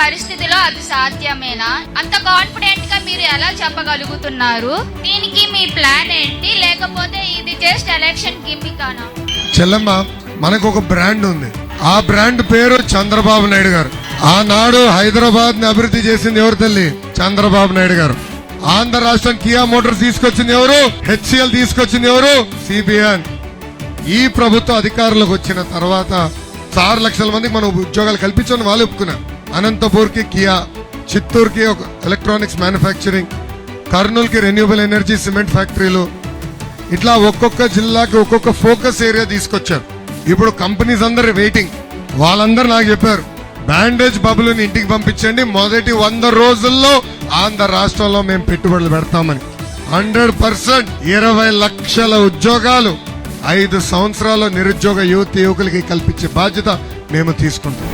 పరిస్థితిలో అది సాధ్యమేనా? అంత కాన్ఫిడెంట్ గా మీరు ఎలా చెప్పగలుగుతున్నారు? దీనికి మీ ప్లాన్ ఏంటి? లేకపోతే ఇది జస్ట్ ఎలక్షన్ గిమ్మికానా? చెల్లమ్మ, మనకు ఒక బ్రాండ్ ఉంది. ఆ బ్రాండ్ పేరు చంద్రబాబు నాయుడు గారు. ఆనాడు హైదరాబాద్ ని అభివృద్ధి చేసింది ఎవరు తల్లి? చంద్రబాబు నాయుడు గారు. ఆంధ్ర రాష్ట్రం కియా మోటార్స్ తీసుకొచ్చింది ఎవరు? హెచ్సిఎల్ తీసుకొచ్చింది ఎవరు? సిబిఎన్. ఈ ప్రభుత్వ అధికారులకు వచ్చిన తర్వాత 6 లక్షల మందికి మనం ఉద్యోగాలు కల్పించని వాళ్ళు ఒప్పుకున్నారు. అనంతపూర్ కి కియా, చిత్తూరు కి ఒక ఎలక్ట్రానిక్స్ మ్యానుఫ్యాక్చరింగ్, కర్నూలు కి రెన్యూబుల్ ఎనర్జీ సిమెంట్ ఫ్యాక్టరీలు, ఇట్లా ఒక్కొక్క జిల్లాకి ఒక్కొక్క ఫోకస్ ఏరియా తీసుకొచ్చారు. ఇప్పుడు కంపెనీస్ అందరు వెయిటింగ్. వాళ్ళందరూ నాకు చెప్పారు, బ్యాండేజ్ బబుల్ని ఇంటికి పంపించండి, మొదటి 100 రోజుల్లో ఆంధ్ర రాష్ట్రంలో మేము పెట్టుబడులు పెడతామని. 100% 20 లక్షల ఉద్యోగాలు 5 సంవత్సరాల్లో నిరుద్యోగ యువకులకి కల్పించే బాధ్యత మేము తీసుకుంటాం.